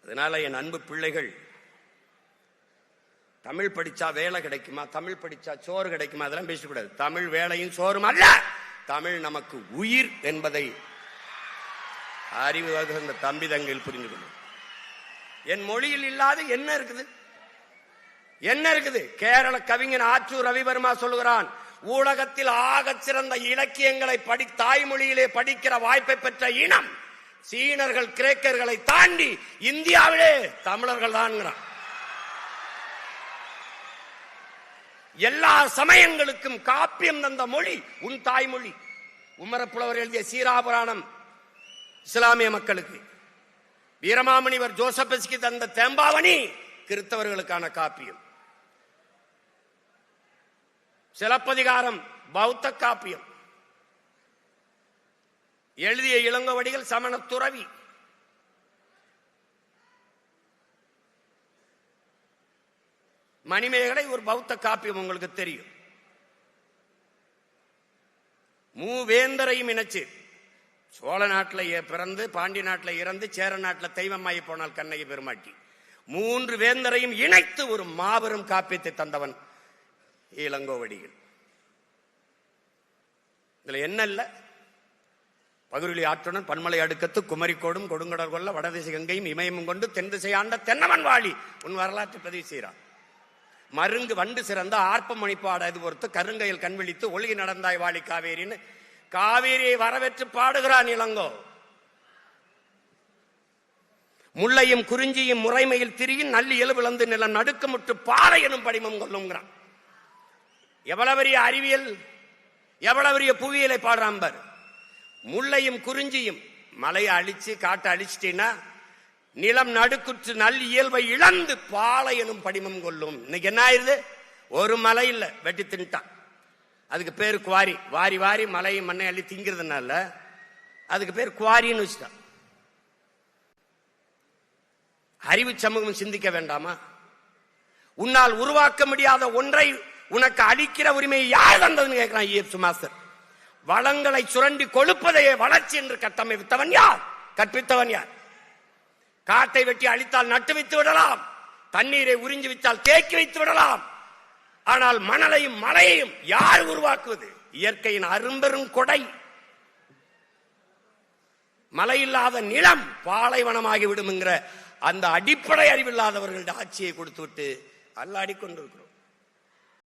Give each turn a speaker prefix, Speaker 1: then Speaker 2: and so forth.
Speaker 1: அதனால என் அன்பு பிள்ளைகள், தமிழ் படிச்சா வேலை கிடைக்குமா, தமிழ் படிச்சா சோறு கிடைக்குமா, அதெல்லாம் பேசக்கூடாது. தமிழ் வேலையும் சோறும் அல்ல, தமிழ் நமக்கு உயிர் என்பதை அறிவு வகுந்த தம்பி தங்கையில் புரிந்து கொள்ளும். என் மொழியில் இல்லாத என்ன இருக்குது? என்ன இருக்குது? கேரள கவிஞன் ஆற்றூர் ரவிவர்மா சொல்லுகிறான், ஊடகத்தில் ஆகச் சிறந்த இலக்கியங்களை தாய்மொழியிலே படிக்கிற வாய்ப்பை பெற்ற இனம் சீனர்கள் கிரேக்கர்களை தாண்டி இந்தியாவிலே தமிழர்கள் தான். எல்லா சமயங்களுக்கும் காப்பியம் தந்த மொழி உன் தாய்மொழி. உமரப்புலவர் எழுதிய சீராபுராணம் இஸ்லாமிய மக்களுக்கு, வீரமாமுனிவர் ஜோசப்பஸ்கி தந்த தேம்பாவணி கிறிஸ்தவர்களுக்கான காப்பியம், சிலப்பதிகாரம் பௌத்த காப்பியம், எழுதிய இளங்கோவடிகள் சமண துறவி. மணிமேகலை ஒரு பௌத்த காப்பியம், உங்களுக்கு தெரியும். மூவேந்தரையும் இணைச்சு, சோழ நாட்டில் பிறந்து பாண்டி நாட்டில் இறந்து சேர நாட்டில் தெய்வமாயி போனால் கண்ணகி பெருமாட்டி, 3 வேந்தரையும் இணைத்து ஒரு மாபெரும் காப்பியத்தை தந்தவன் இளங்கோவடிகள். இதுல என்ன இல்ல? பகுருளி ஆற்றுடன் பன்மலை அடுக்கத்து குமரிக்கோடும் கொடுங்கடல் கொல்ல வடதிசை கங்கையும் இமயமும் கொண்டு தென் திசை ஆண்ட தென்னவன் வாழி உன் வரலாற்று பதிவு செய்கிறான். மருங்கு வண்டு சிறந்த ஆர்ப்ப மணிப்பாட இது பொறுத்து கருங்கையில் கண்விழித்து ஒழுகி நடந்தாய் வாழி காவேரின்னு காவேரியை வரவேற்று பாடுகிறான் இளங்கோ. முல்லையும் குறிஞ்சியும் முறைமையில் திரியும் நல்லி எழுவிழந்து நிலம் நடுக்கமுட்டு பாறை எனும் படிமம் கொள்ளுங்கிறான். எவ்வளவு பெரிய அறிவியல், எவ்வளவு பெரிய புவியியலை பாடுறான் பார். முல்லையும் குறிஞ்சியும் மலையை அழிச்சு காட்டை அழிச்சிட்டீங்கன்னா நிலம் நடுக்குற்று நல் இயல்பை இழந்து பாலை எனும் படிமம் கொள்ளும். இன்னைக்கு என்ன ஆயிருது? ஒரு மலை இல்ல, வெட்டி தின்ட்டான். அதுக்கு பேரு குவாரி. வாரி வாரி மலையும் மண்ணை அள்ளி திங்கிறதுனால அதுக்கு பேர் குவாரின்னு வச்சுட்டான். அறிவு சமூகம் சிந்திக்க வேண்டாமா? உன்னால் உருவாக்க முடியாத ஒன்றை உனக்கு அளிக்கிற உரிமையை யார் தந்ததுன்னு கேட்கிறான் ஈஎப் சுமாஸ்டர். வளங்களை சுரண்டி கொழுப்பதையே வளர்ச்சி என்று கட்டமைத்தவன் யார்? கற்பித்தவன் யார்? காட்டை வெட்டி அழித்தால் நட்டு வைத்து விடலாம், தண்ணீரை உறிஞ்சி வைத்தால் தேக்கி வைத்து விடலாம். ஆனால் மணலையும் மலையையும் யார் உருவாக்குவது? இயற்கையின் அரும்பெரும் கொடை. மழை இல்லாத நிலம் பாலைவனமாகி விடும் என்கிற அந்த அடிப்படை அறிவில்லாதவர்களுடைய ஆட்சியை கொடுத்து விட்டு அல்லாடி கொண்டிருக்கிறோம்.